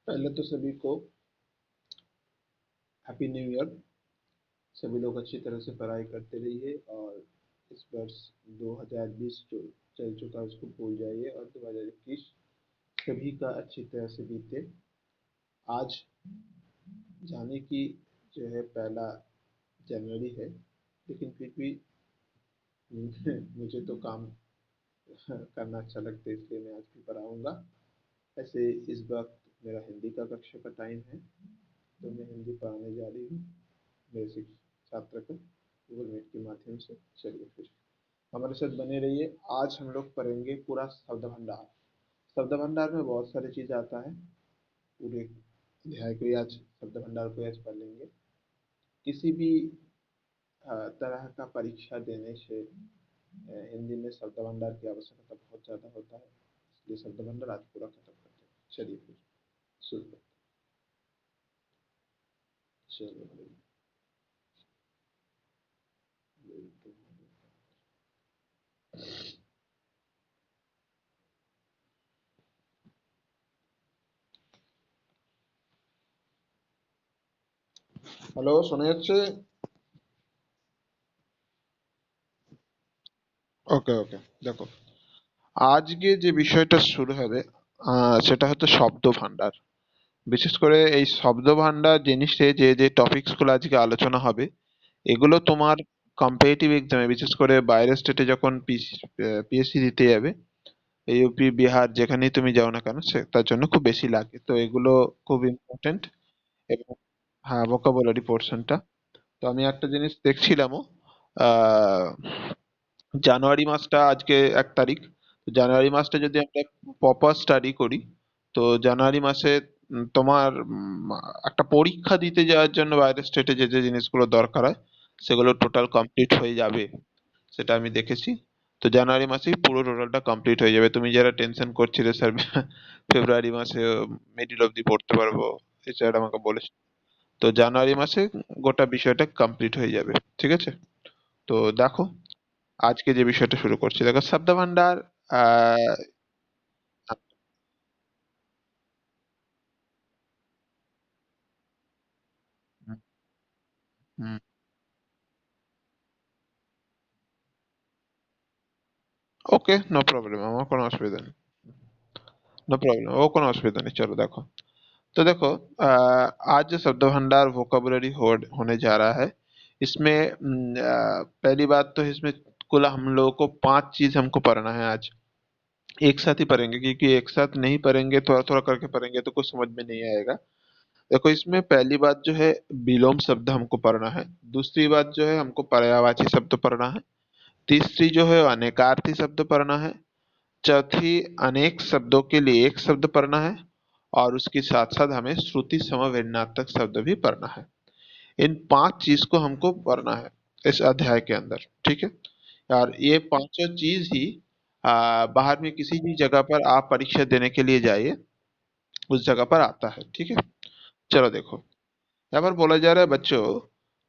पहले तो सभी को हैप्पी न्यू ईयर। सभी लोग अच्छी तरह से पढ़ाई करते रहिए और इस वर्ष 2020 जो चल चुका है उसको भूल जाइए और 2021 सभी का अच्छी तरह से बीते। आज जाने की जो है 1 जनवरी है, लेकिन फिर भी मुझे तो काम करना अच्छा लगता है, इसलिए मैं आज भी पढ़ाऊँगा। ऐसे इस वक्त मेरा हिंदी का कक्षा का टाइम है, तो मैं हिंदी पढ़ाने जा रही हूँ मेरे छात्र को गूगल मीट के माध्यम से। चलिए फिर हमारे साथ बने रहिए। आज हम लोग पढ़ेंगे पूरा शब्द भंडार। शब्द भंडार में बहुत सारी चीज आता है। पूरे अध्याय को ही आज शब्द भंडार को आज पढ़ लेंगे। किसी भी तरह का परीक्षा देने से हिंदी में शब्द भंडार की आवश्यकता बहुत ज्यादा होता है, इसलिए शब्द भंडार आज पूरा खत्म करते हैं। चलिए फिर शुरू करते हैं। चलो হ্যালো শোনা যাচ্ছে? ওকে ওকে, দেখো আজকে যে বিষয়টা শুরু হবে সেটা হচ্ছে শব্দ ভান্ডার। বিশেষ করে এই শব্দ ভান্ডার জিনিসে যে যে টপিকস গুলো আজকে আলোচনা হবে এগুলো তোমার কম্পিটিটিভ এক্সামে, বিশেষ করে বাইরের স্টেটে যখন পিএসসি দিতে যাবে, ইউপি বিহার যেখানেই তুমি যাও না কেন সে তার জন্য খুব বেশি লাগে, তো এগুলো খুব ইম্পর্টেন্ট। এবং হ্যাঁ, ভোকাবুলারি পোর্শনটা। তো আমি একটা জিনিস দেখছিলামও, আহ জানুয়ারি মাসটা আজকে 1 তারিখ। তো জানুয়ারি মাসটা যদি আমরা প্রপার স্টাডি করি, তো জানুয়ারি মাসে তোমার একটা পরীক্ষা দিতে যাওয়ার জন্য বাইরের স্টেটে যে যে জিনিসগুলো দরকার হয় সেগুলো টোটাল কমপ্লিট হয়ে যাবে, সেটা আমি দেখেছি। তো জানুয়ারি মাসেই পুরো টোটালটা কমপ্লিট হয়ে যাবে। তুমি যারা টেনশন করছিলে স্যার ফেব্রুয়ারি মাসে মিডিল অব্দি পড়তে পারবো, এই স্যার আমাকে বলেছে। তো জানুয়ারি মাসে গোটা বিষয়টা কমপ্লিট হয়ে যাবে, ঠিক আছে? তো দেখো আজকে যে বিষয়টা শুরু করছি, দেখো শব্দ ভান্ডার। আহ ওকে, নো প্রবলেম, আমার কোনো অসুবিধা নেই। नो प्रॉब्लम, वो কোনো অসুবিধা নেই। चलो देखो, तो देखो आज जो शब्द भंडार वोकेबुलरी होने जा रहा है, इसमें पहली बात तो इसमें कुल हम लोगों को 5 चीज हमको पढ़ना है आज। एक साथ ही पढ़ेंगे, क्योंकि एक साथ नहीं पढ़ेंगे, थोड़ा थोड़ा करके पढ़ेंगे तो कुछ समझ में नहीं आएगा। देखो इसमें पहली बात जो है विलोम शब्द हमको पढ़ना है। दूसरी बात जो है हमको पर्यायवाची शब्द पढ़ना है। तीसरी जो है अनेकार्थी शब्द पढ़ना है। चौथी अनेक शब्दों के लिए एक शब्द पढ़ना है। और उसके साथ साथ हमें श्रुति समव्यंजनात्मक शब्द भी पढ़ना है। इन 5 चीज को हमको पढ़ना है इस अध्याय के अंदर, ठीक है? और ये पांचों चीज ही बाहर में किसी भी जगह पर आप परीक्षा देने के लिए जाइए, उस जगह पर आता है, ठीक है? चलो देखो, यहाँ पर बोला जा रहा है बच्चों,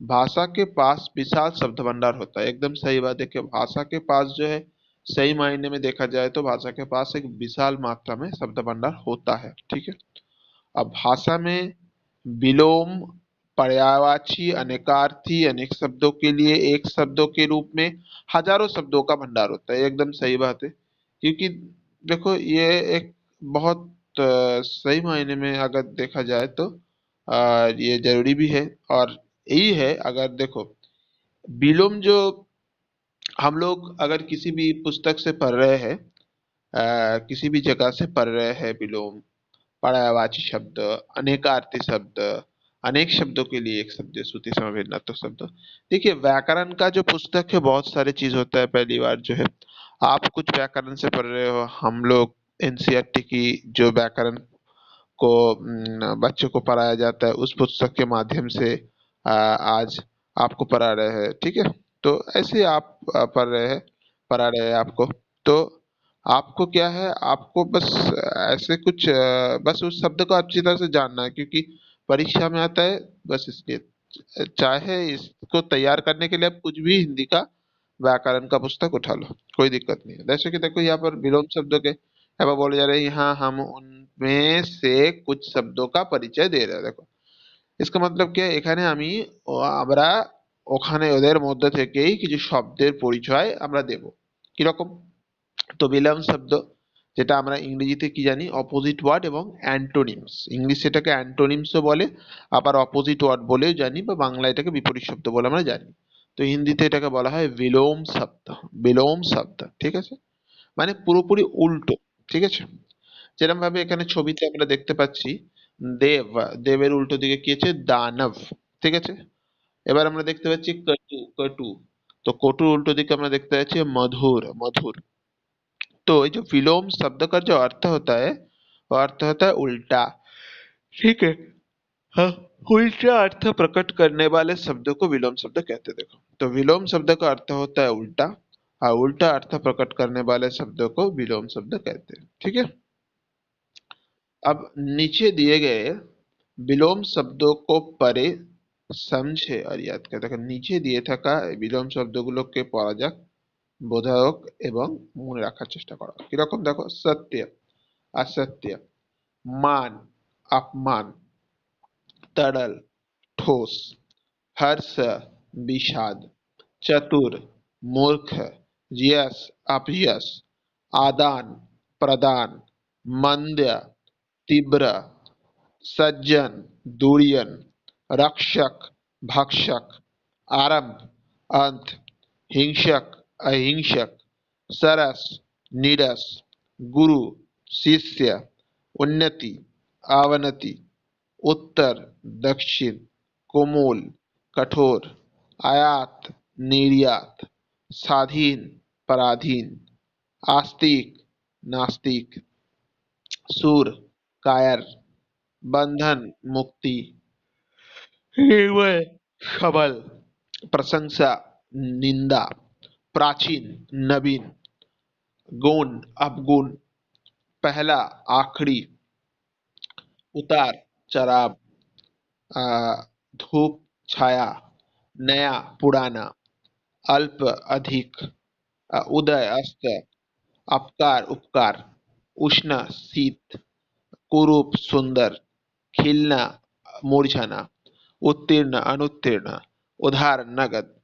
भाषा के पास विशाल शब्द भंडार होता है। एकदम सही बात है कि भाषा के पास जो है, सही मायने में देखा जाए तो भाषा के पास एक विशाल मात्रा में शब्द भंडार होता है, ठीक है? अब भाषा में विलोम, पर्यायवाची, अनेकार्थी, अनेक शब्दों के लिए एक शब्दों के रूप में हजारों शब्दों का भंडार होता है। एकदम सही बात है, क्योंकि देखो ये एक बहुत सही मायने में अगर देखा जाए तो ये जरूरी भी है। और यही है, अगर देखो विलोम जो हम लोग अगर किसी भी पुस्तक से पढ़ रहे हैं, किसी भी जगह से पढ़ रहे हैं विलोम, पर्यायवाची शब्द, अनेकार्थी शब्द, अनेक शब्दों के लिए एक शब्द, श्रुति समभिन्नत्व शब्द। देखिए व्याकरण का जो पुस्तक है बहुत सारी चीज होता है। पहली बार जो है आप कुछ व्याकरण से पढ़ रहे हो, हम लोग एनसीईआरटी की जो व्याकरण को बच्चों को पढ़ाया जाता है उस पुस्तक के माध्यम से आज आपको पढ़ा रहे हैं, ठीक है? तो ऐसे आप पढ़ रहे हैं, पढ़ा रहे हैं आपको। तो आपको क्या है, आपको बस ऐसे कुछ बस उस शब्द को अच्छी तरह से जानना है, क्योंकि परीक्षा में आता है, बस इसलिए चाहे इसको तैयार करने के लिए आप कुछ भी हिंदी का व्याकरण का पुस्तक उठा लो, कोई दिक्कत नहीं है। जैसे कि देखो यहाँ पर विलोम शब्दों के यहाँ पर बोले जा रहे हैं, यहाँ हम उन में से कुछ शब्दों का परिचय दे रहे हैं। देखो इसका मतलब কি এখানে আমি আমরা ওখানে ওদের মধ্যে থেকেই কিছু শব্দের পরিচয় আমরা দেব কিরকম। তো বিলম্ব শব্দ যেটা আমরা ইংরেজিতে কি জানি অপোজিট ওয়ার্ড এবং অ্যান্টোনিমস, ইংলিশ এটাকে অ্যান্টোনিমসও বলে, আবার অপোজিট ওয়ার্ড বলেও জানি, বা বাংলা এটাকে বিপরীত শব্দ বলে আমরা জানি। তো হিন্দিতে এটাকে বলা হয় বিলোম শব্দ। বিলোম শব্দ, ঠিক আছে, মানে পুরোপুরি উল্টো, ঠিক আছে। যেরকম ভাবে এখানে ছবিতে আমরা দেখতে পাচ্ছি দেব, দেবের উল্টো দিকে কি আছে দানব, ঠিক আছে। এবার আমরা দেখতে পাচ্ছি কটু, কটু, তো কটুর উল্টো दिखे আমরা দেখতে পাচ্ছি मधुर, मधुर। तो ये जो विलोम शब्द का जो अर्थ होता है वो अर्थ होता है उल्टा, ठीक है। हाँ, उल्टा अर्थ प्रकट करने वाले शब्दों को विलोम शब्द कहते हैं। देखो तो विलोम शब्द का अर्थ होता है उल्टा, और उल्टा अर्थ प्रकट करने वाले शब्दों को विलोम शब्द कहते हैं, ठीक है। अब नीचे दिए गए विलोम शब्दों को पढ़े, समझे और याद करें। देखो নিচে দিয়ে থাকা বিলোম শব্দগুলোকে পড়া যাক, বোধক এবং মনে রাখার চেষ্টা করো। কিরকম দেখো सत्य, असत्य, मान, अपमान, तरल, ठोस, हर्ष, विषाद, चतुर, मूर्ख, यश, अपयश, आदान प्रदान, मंद्य, तीव्र, सज्जन, दुर्यन, रक्षक, भक्षक, आरंभ, अंत, हिंसक, अहिंसक, सरस, नीरस, गुरु, शिष्य, उन्नति, अवनति, उत्तर, दक्षिण, कोमल, कठोर, आयात, निर्यात, स्वाधीन, पराधीन, आस्तिक, नास्तिक, सूर, कायर, बंधन, मुक्ति, केवल, सबल, प्रशंसा, निंदा, प्राचीन, नवीन, गुण, अपगुण, पहला, आखिरी, उतार, चढ़ाव, धूप, छाया, नया, पुराना, अल्प, अधिक, उदय, अस्त, अपकार, उपकार, उष्ण, शीत, कुरूप, सुंदर, खिलना, मुरझाना, उत्तीर्ण, अनुत्तीर्ण, उधार, नगद,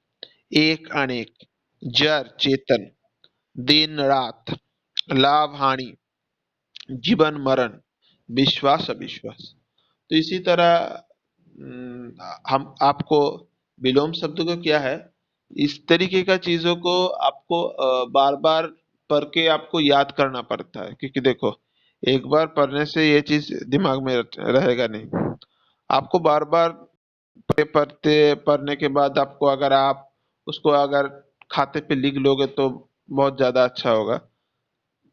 एक, अनेक, जड़, चेतन, दिन, रात, लाभ, हानि, जीवन, मरण, विश्वास, अविश्वास। तो इसी तरह हम आपको विलोम शब्द को क्या है, इस तरीके का चीजों को आपको बार बार पढ़ के आपको याद करना पड़ता है, क्योंकि देखो एक बार पढ़ने से ये चीज दिमाग में रहेगा नहीं। आपको बार बार पढ़ते पढ़ने के बाद आपको अगर आप उसको अगर खाते पे लिख लोगे तो बहुत ज्यादा अच्छा होगा।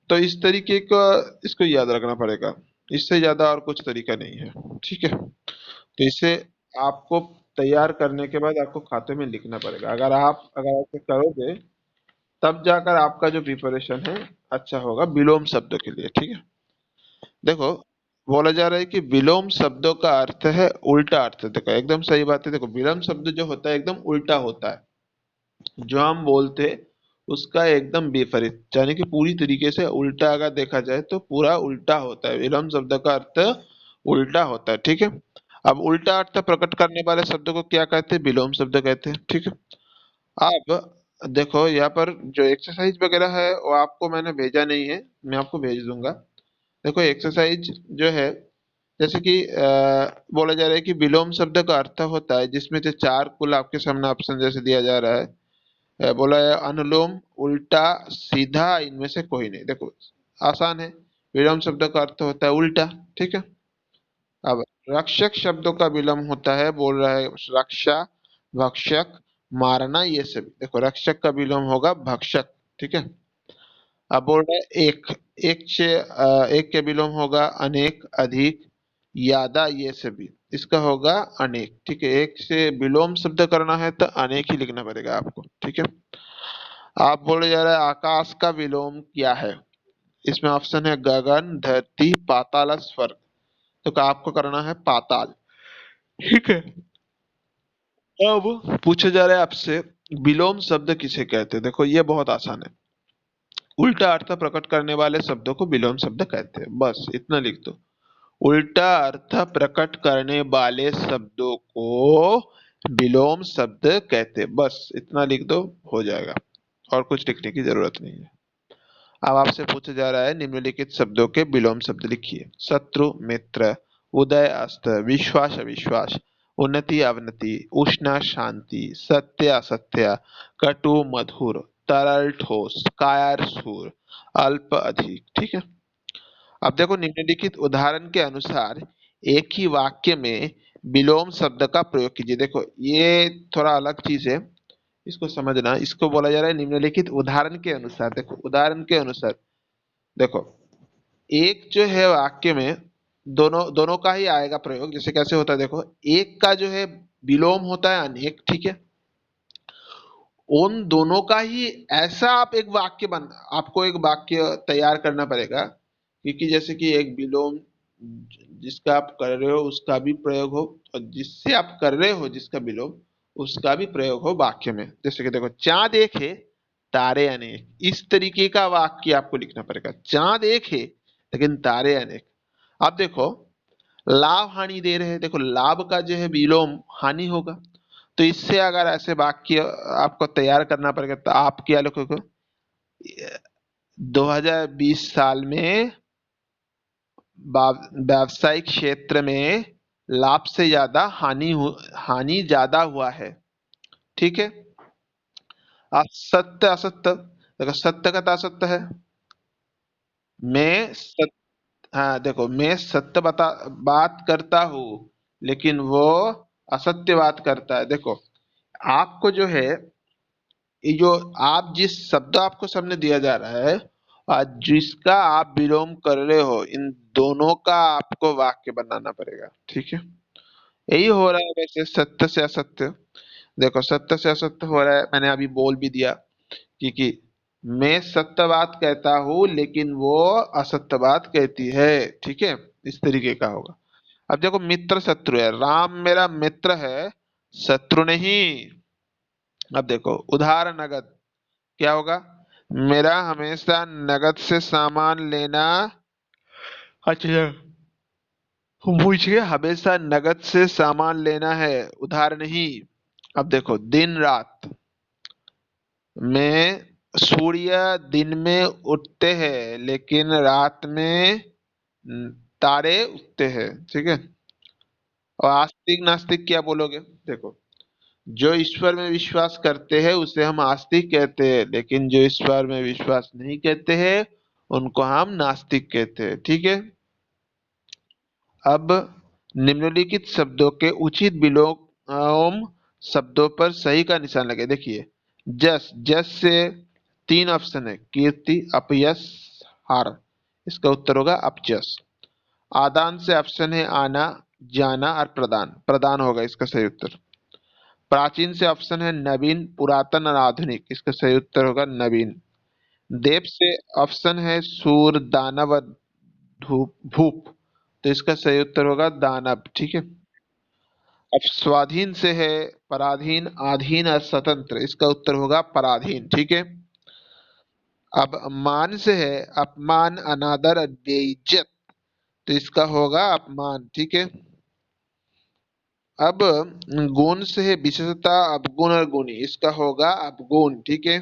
तो इस तरीके का इसको याद रखना पड़ेगा, इससे ज्यादा और कुछ तरीका नहीं है, ठीक है। तो इसे आपको तैयार करने के बाद आपको खाते में लिखना पड़ेगा। अगर ऐसे करोगे तब जाकर आपका जो प्रिपरेशन है अच्छा होगा विलोम शब्दों के लिए, ठीक है। देखो बोला जा रहा है कि विलोम शब्दों का अर्थ है उल्टा अर्थ। देखो एकदम सही बात है। देखो विलोम शब्द जो होता है एकदम उल्टा होता है, जो हम बोलते हैं उसका एकदम विपरीत, यानी कि पूरी तरीके से उल्टा अगर देखा जाए तो पूरा उल्टा होता है। विलोम शब्द का अर्थ उल्टा होता है, ठीक है। अब उल्टा अर्थ प्रकट करने वाले शब्द को क्या कहते हैं, विलोम शब्द कहते हैं, ठीक है। अब देखो यहाँ पर जो एक्सरसाइज वगैरह है वो आपको मैंने भेजा नहीं है, मैं आपको भेज दूंगा। देखो एक्सरसाइज जो है जैसे कि बोला जा रहा है कि विलोम शब्द का अर्थ होता है जिसमें से चार कुल आपके सामने ऑप्शन जैसे दिया जा रहा है। बोला है अनुलोम, उल्टा, सीधा, इनमें से कोई नहीं। देखो आसान है, विलोम शब्द का अर्थ होता है उल्टा, ठीक है। अब रक्षक शब्दों का विलोम होता है, बोल रहा है रक्षा, भक्षक, मारना, ये सभी। देखो रक्षक का विलोम होगा भक्षक, ठीक है। अब बोल रहा है एक, एक के विलोम होगा अनेक, अधिक, यादा, ये सभी। इसका होगा अनेक, ठीक है। एक से विलोम शब्द करना है तो अनेक ही लिखना पड़ेगा आपको, ठीक है। आप बोले जा रहे हैं आकाश का विलोम क्या है, इसमें ऑप्शन है गगन, धरती, पाताल, स्वर्ग। तो आपको करना है पाताल, ठीक है। अब पूछा जा रहा है आपसे विलोम शब्द किसे कहते हैं। देखो ये बहुत आसान है, उल्टा अर्थ प्रकट करने वाले शब्दों को विलोम शब्द कहते हैं, बस इतना लिख दो। उल्टा अर्थ प्रकट करने वाले शब्दों को विलोम शब्द कहते हैं। बस इतना लिख दो, हो जाएगा, और कुछ लिखने की जरूरत नहीं है। अब आपसे पूछा जा रहा है निम्नलिखित शब्दों के विलोम शब्द लिखिए। शत्रु मित्र, उदय अस्त, विश्वास अविश्वास, उन्नति अवनति, उष्ण शांति, सत्य असत्य, कटु मधुर, तरल ठोस, कायर सूर, अल्प अधिक। ठीक है। अब देखो निम्नलिखित उदाहरण के अनुसार एक ही वाक्य में विलोम शब्द का प्रयोग कीजिए। देखो ये थोड़ा अलग चीज है, इसको समझना। इसको बोला जा रहा है निम्नलिखित उदाहरण के अनुसार। देखो उदाहरण के अनुसार, देखो एक जो है वाक्य में दोनों दोनों का ही आएगा प्रयोग। जैसे कैसे होता है, देखो एक का जो है विलोम होता है अनेक। ठीक है। उन दोनों का ही ऐसा आप एक वाक्य बन आपको एक वाक्य तैयार करना पड़ेगा, क्योंकि जैसे कि एक विलोम जिसका आप कर रहे हो उसका भी प्रयोग हो, और जिससे आप कर रहे हो जिसका विलोम उसका भी प्रयोग हो वाक्य में। जैसे कि देखो चांद एक है, तारे अनेक, इस तरीके का वाक्य आपको लिखना पड़ेगा। चांद एक है लेकिन तारे अनेक। अब देखो लाभ हानि दे रहे हैं, देखो लाभ का जो है विलोम हानि होगा। तो इससे अगर ऐसे वाक्य आपको तैयार करना पड़ेगा तो आप क्या लिखोगे? 2020 साल में व्यावसायिक क्षेत्र में लाभ से ज्यादा हानि ज्यादा हुआ है। ठीक है। असत्य असत्य, देखो सत्य का तो असत्य है। मैं सत्य, हाँ देखो मैं सत्य बात करता हूँ लेकिन वो असत्य बात करता है। देखो आपको जो है ये जो आप जिस शब्द आपको सामने दिया जा रहा है और जिसका आप विलोम कर रहे हो, इन दोनों का आपको वाक्य बनाना पड़ेगा। ठीक है। यही हो रहा है वैसे सत्य से असत्य। देखो सत्य से असत्य हो रहा है, मैंने अभी बोल भी दिया कि मैं सत्य बात कहता हूँ लेकिन वो असत्य बात कहती है। ठीक है। इस तरीके का होगा। अब देखो मित्र शत्रु है, राम मेरा मित्र है, शत्रु नहीं। अब देखो उधार नगद, क्या होगा? मेरा हमेशा नगद से सामान लेना, अच्छा मुझे हमेशा नगद से सामान लेना है, उधार नहीं। अब देखो दिन रात में, सूर्य दिन में उगते हैं लेकिन रात में तारे उगते हैं। ठीक है। और आस्तिक नास्तिक क्या बोलोगे? देखो जो ईश्वर में विश्वास करते हैं उसे हम आस्तिक कहते हैं, लेकिन जो ईश्वर में विश्वास नहीं करते हैं उनको हम नास्तिक कहते हैं। ठीक है। अब निम्नलिखित शब्दों के उचित विलोम शब्दों पर सही का निशान लगे। देखिए जस, जस से तीन ऑप्शन है, कीर्ति, अपयश, हार। इसका उत्तर होगा अपयश। आदान से ऑप्शन है आना, जाना और प्रदान, प्रदान होगा इसका सही उत्तर। प्राचीन से ऑप्शन है नवीन, पुरातन और आधुनिक, इसका सही उत्तर होगा नवीन। देव से ऑप्शन है सूर, दानव और धूप भूप, तो इसका सही उत्तर होगा दानव। ठीक है। अब स्वाधीन से है पराधीन, आधीन और स्वतंत्र, इसका उत्तर होगा पराधीन। ठीक है। अब मान से है अपमान, अनादर और बेइज्जत, तो इसका होगा अपमान। ठीक है। अब गुण से है विशेषता, अवगुण और गुणी, इसका होगा अवगुण। ठीक है।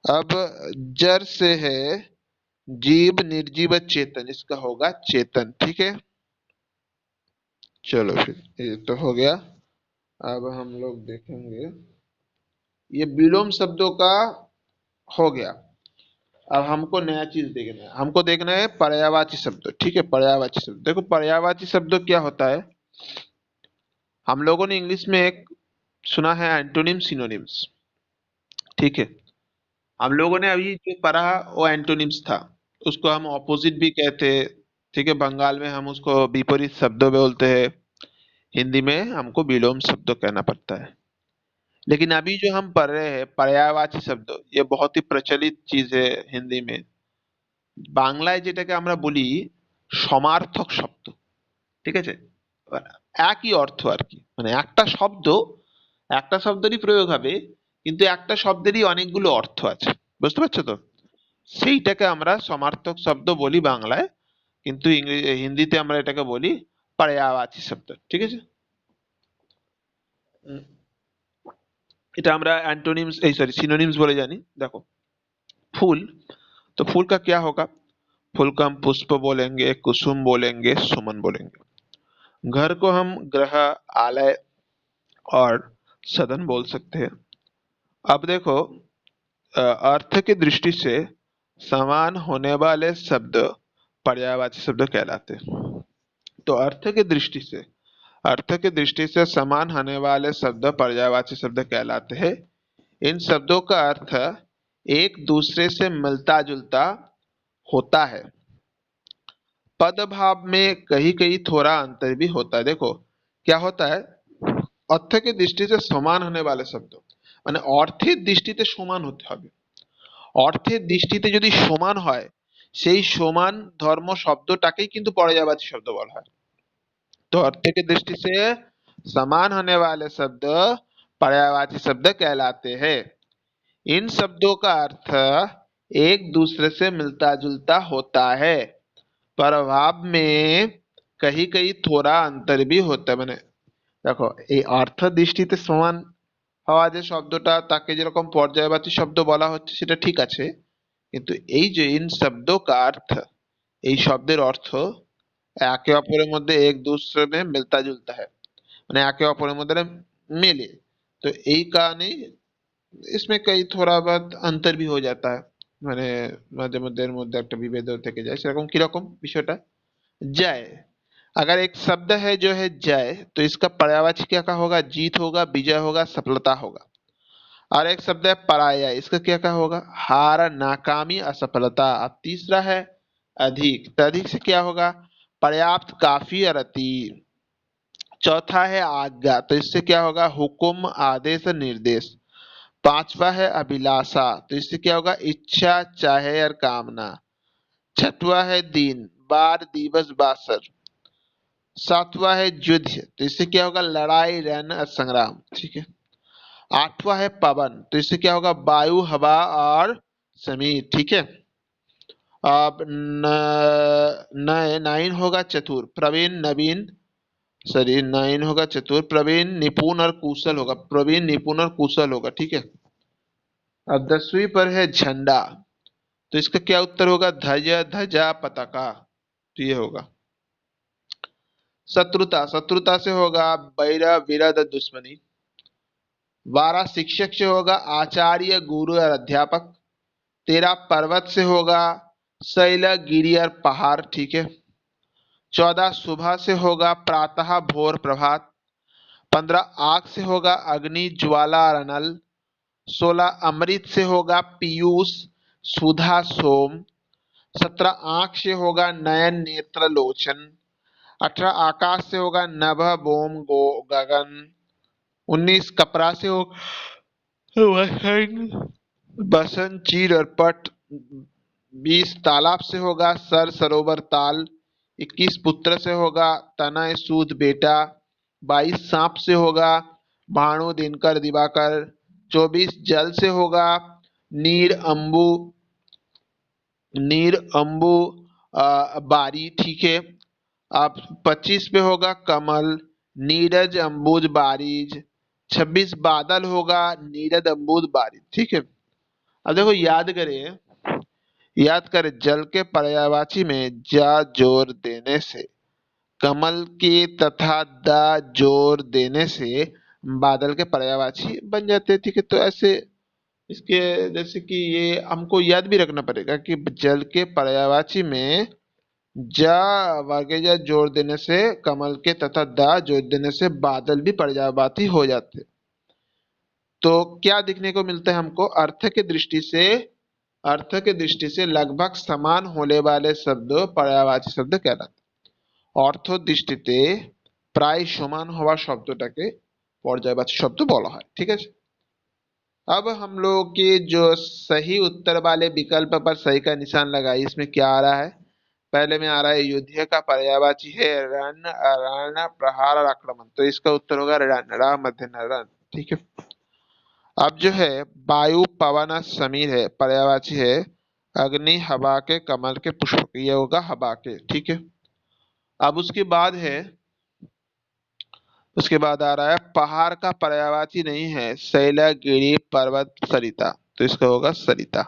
अब जर से है जीव, निर्जीव, चेतन, इसका होगा चेतन। ठीक है। चलो फिर ये तो हो गया। अब हम लोग देखेंगे, ये विलोम शब्दों का हो गया। अब हमको नया चीज देखना है, हमको देखना है पर्यायवाची शब्द। ठीक है। पर्यायवाची शब्द, देखो पर्यायवाची शब्द क्या होता है। हम लोगों ने इंग्लिश में एक सुना है एंटोनिम सिनोनिम्स। ठीक है। हम लोगों ने अभी जो पढ़ा वो एंटोनिम्स था, उसको हम ऑपोजिट भी कहते हैं। ठीक है। बंगाल में हम उसको विपरीत शब्दों बोलते हैं, हिंदी में हमको विलोम शब्द कहना पड़ता है। लेकिन अभी जो हम पढ़ रहे हैं पर्यायवाची शब्द, ये बहुत ही प्रचलित चीज है हिंदी में। বাংলায় যেটাকে আমরা বলি সমার্থক শব্দ। ঠিক আছে। একই অর্থ আর কি, মানে একটা শব্দেরই প্রয়োগ হবে কিন্তু একটা শব্দেরই অনেকগুলো অর্থ আছে। বুঝতে পারছো তো? সেইটাকে আমরা সমার্থক শব্দ বলি বাংলায়। কিন্তু হিন্দিতে আমরা এটাকে বলি পর্যায়বাচী শব্দ, ঠিক আছে। উম, এটা আমরা एंटोनिम्स सॉरी सिनोनिम्स बोले जानी। देखो फूल, तो फूल का क्या होगा? फूल को हम पुष्प बोलेंगे, कुसुम बोलेंगे, सुमन बोलेंगे। घर को हम गृह, आलय और सदन बोल सकते हैं। अब देखो अर्थ की दृष्टि से समान होने वाले शब्द पर्यायवाची शब्द कहलाते हैं। तो अर्थ की दृष्टि से समान होने वाले शब्द पर्यायवाची शब्द कहलाते हैं। इन शब्दों का अर्थ एक दूसरे से मिलता जुलता होता है। पद भाव में कहीं कहीं थोड़ा अंतर भी होता है। देखो क्या होता है, अर्थ की दृष्टि से समान होने वाले शब्द মানে অর্থের দৃষ্টিতে সমান হতে হবে। অর্থের দৃষ্টিতে যদি সমান হয়, সেই সমান ধর্ম শব্দটাকেই কিন্তু পর্যায়বাচী শব্দ বলা হয়। तो अर्थ की दृष्टि से समान होने वाले शब्द पर्यायवाची शब्द कहलाते हैं। इन शब्दों का अर्थ एक दूसरे से मिलता जुलता होता है, प्रभाव में कहीं कहीं थोड़ा अंतर भी होता है। মানে দেখো এই অর্থ দৃষ্টিতে সমান হওয়া যে শব্দটা তাকে যেরকম পর্যায়বাচী শব্দ বলা হচ্ছে সেটা ঠিক আছে, কিন্তু এই যে ইন শব্দों का अर्थ, এই শব্দের অর্থ একে অপরের মধ্যে এক दूसरे में मिलता जुलता है, মানে একে অপরের মধ্যে মেলে। তো এই কারণেই इसमें कई थोड़ा बहुत अंतर भी हो जाता है, মানে মাঝে মধ্যে এর মধ্যে একটা বিভেদও থেকে যায়। সেরকম কিরকম বিষয়টা, जय, अगर एक शब्द है जो है जय, तो इसका पर्यायवाची क्या होगा? जीत होगा, विजय होगा, सफलता होगा। और एक शब्द है पराजय, इसका क्या होगा? हार, नाकामी, असफलता। अब तीसरा है अधिक, तो अधिक से क्या होगा? पर्याप्त, काफी और अति। चौथा है आज्ञा, तो इससे क्या होगा? हुक्म, आदेश, निर्देश। पांचवा है अभिलाषा, तो इससे क्या होगा? इच्छा, चाहे और कामना। छठवा है दिन, बार, दिवस, बासर। सातवां है युद्ध, तो इससे क्या होगा? लड़ाई, रण और संग्राम, ठीक है। आठवां है पवन, तो इससे क्या होगा? वायु, हवा और समीर, ठीक है। अब नाइन होगा चतुर, प्रवीण, नवीन, सॉरी नाइन होगा चतुर, प्रवीण, निपुण और कुशल होगा, प्रवीण, निपुण और कुशल होगा, ठीक है। अब 10वीं पर है झंडा, तो इसका क्या उत्तर होगा? ध्वज, ध्वजा, पताका, तो ये होगा। शत्रुता, शत्रुता से होगा बैर, विरद, दुश्मनी। 12 शिक्षक से होगा आचार्य, गुरु और अध्यापक। 13 पर्वत से होगा शैल, गिरी और पहाड़, ठीक है। 14 सुबह से होगा प्रातः, भोर, प्रभात। 15 आग से होगा अग्नि, ज्वाला और अनल। 16 अमृत से होगा पीयूष, सुधा, सोम। 17 आंख से होगा नयन, नेत्र, लोचन। 18 आकाश से होगा नभ, बोम, गगन। 19 कपड़ा से होगा वसंत, बसंत, चीर और पट। 20 तालाब से होगा सर, सरोवर, ताल। 21 पुत्र से होगा तनय, सूद, बेटा। 22 सांप से होगा भानु, दिनकर, दिवाकर। 24 जल से होगा नीर, अंबु, बारी, ठीक है। अब 25 पे होगा कमल, नीरज, अंबुज, बारिज। 26 बादल होगा नीरद, अंबुज, बारिज, ठीक है। अब देखो याद करें जल के पर्यायवाची में जा जोर देने से, कमल के तथा दा जोर देने से बादल के पर्यायवाची बन जाते हैं, ठीक है। तो ऐसे इसके जैसे कि ये हमको याद भी रखना पड़ेगा कि जल के पर्यायवाची में जा वगैरह जोड़ देने से, कमल के तथा दा जोड़ देने से बादल भी पर्यायवाची हो जाते हैं। तो क्या दिखने को मिलता है हमको? अर्थ के दृष्टि से लगभग समान होने वाले शब्द पर्यायवाची शब्द कहलाते हैं। অর্থ দৃষ্টিতে প্রায় সমান হওয়া শব্দটাকে পর্যায়বাচী শব্দ বলা হয়, ঠিক আছে। अब हम लोग के जो सही उत्तर वाले विकल्प पर सही का निशान लगाइए। इसमें क्या आ रहा है? पहले में आ रहा है युद्ध का पर्यायवाची है रण, रण, प्रहार और आक्रमण, तो इसका उत्तर होगा रण, रा मध्य न रण, ठीक है। अब जो है वायु, पवन और समीर है पर्यायवाची है अग्नि हवा के कमल के पुष्प के, ये होगा हवा के, ठीक है। अब उसके बाद आ रहा है पहाड़ का पर्यायवाची नहीं है, शैल गिरी पर्वत सरिता, तो इसका होगा सरिता।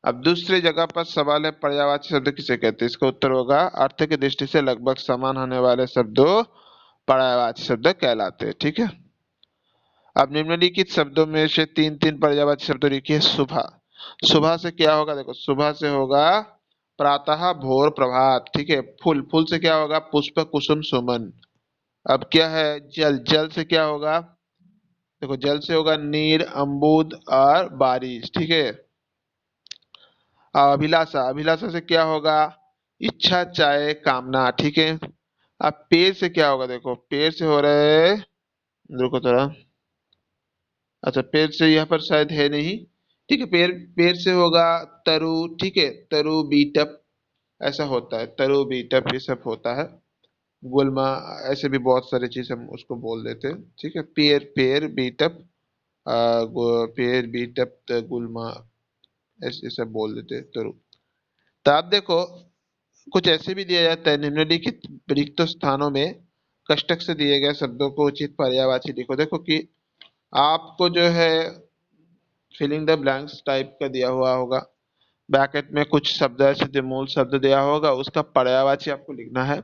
अब दूसरी जगह पर सवाल है पर्यायवाची शब्द किसे कहते हैं, इसका उत्तर होगा अर्थ की दृष्टि से लगभग समान होने वाले शब्दों पर्यायवाची शब्द कहलाते हैं, ठीक है। अब निम्नलिखित शब्दों में से तीन तीन पर्यायवाची शब्द लिखिए। सुबह, सुबह से क्या होगा, देखो सुबह से होगा प्रातः भोर प्रभात, ठीक है। फूल, फूल से क्या होगा पुष्प कुसुम सुमन। अब क्या है जल, जल से क्या होगा, देखो जल से होगा नीर अम्बुद और बारिश, ठीक है। अभिलाषा, अभिलाषा से क्या होगा इच्छा चाहे कामना, ठीक है। अब पेड़ से क्या होगा, देखो पेड़ से हो रहा है, रुको थोड़ा, अच्छा पेड़ से यहाँ पर शायद है नहीं, ठीक है। पेड़, पेड़ से होगा तरु, ठीक है, तरु बीटप, ऐसा होता है, तरु बीटप ये सब होता है। गुलमा, ऐसे भी बहुत सारी चीज हम उसको बोल देते हैं, ठीक है। पेड़, पेड़ बीटप, पेड़ बीटप गुलमा, ऐसे सब बोल देते हैं तरु। तो आप देखो कुछ ऐसे भी दिया जाता है, निम्नलिखित रिक्त स्थानों में कष्टक से दिए गए शब्दों को उचित पर्यायवाची लिखो। देखो कि आपको जो है फिलिंग द ब्लैंक्स टाइप का दिया हुआ होगा, ब्रैकेट में कुछ शब्द ऐसे जो मूल शब्द दिया होगा उसका पर्यायवाची आपको लिखना है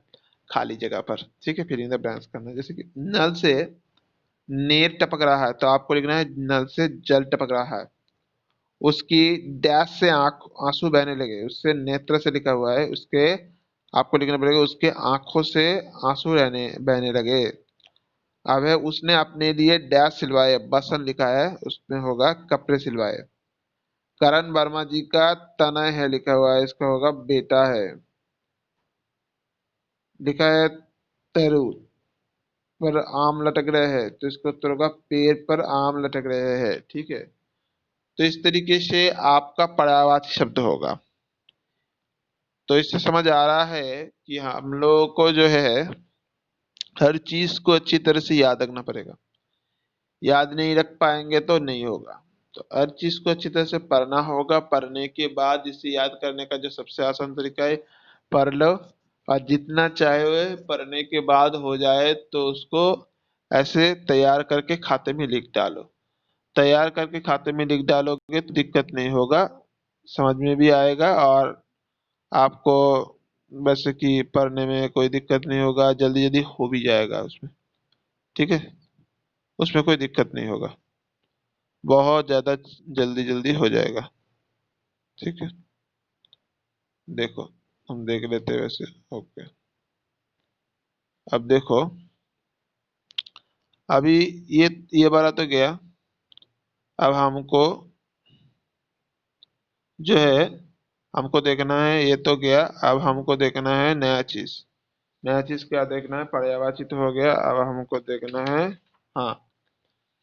खाली जगह पर, ठीक है। फिलिंग द ब्लैंक्स करना है, जैसे कि नल से नीर टपक रहा है तो आपको लिखना है नल से जल टपक रहा है। उसकी डैश से आंख आंसू बहने लगे, उससे नेत्र से लिखा हुआ है, उसके आपको लिखना पड़ेगा उसके आंखों से आंसू रहने बहने लगे। अब है उसने अपने लिए डैश सिलवाए, बसन लिखा है उसमें होगा कपड़े सिलवाए। करण वर्मा जी का तनय है लिखा हुआ है, इसका होगा बेटा है। लिखा है तरु पर आम लटक रहे हैं, तो इसका उत्तर होगा पेड़ पर आम लटक रहे हैं, ठीक है। तो इस तरीके से आपका पर्यायवाची शब्द होगा। तो इससे समझ आ रहा है कि हम लोगों को जो है हर चीज को अच्छी तरह से याद रखना पड़ेगा, याद नहीं रख पाएंगे तो नहीं होगा। तो हर चीज को अच्छी तरह से पढ़ना होगा, पढ़ने के बाद इसे याद करने का जो सबसे आसान तरीका है पढ़ लो, और जितना चाहे पढ़ने के बाद हो जाए तो उसको ऐसे तैयार करके खाते में लिख डालो। तैयार करके खाते में लिख डालोगे तो दिक्कत नहीं होगा, समझ में भी आएगा, और आपको वैसे कि पढ़ने में कोई दिक्कत नहीं होगा, जल्दी जल्दी हो भी जाएगा उसमें, ठीक है। उसमें कोई दिक्कत नहीं होगा, बहुत ज्यादा जल्दी जल्दी हो जाएगा, ठीक है। देखो हम देख लेते हैं वैसे, ओके। अब देखो अभी ये वाला तो गया, अब हमको जो है हमको देखना है, ये तो गया, अब हमको देखना है नया चीज। नया चीज क्या देखना है, पर्यायवाची तो हो गया, अब हमको देखना है, हाँ,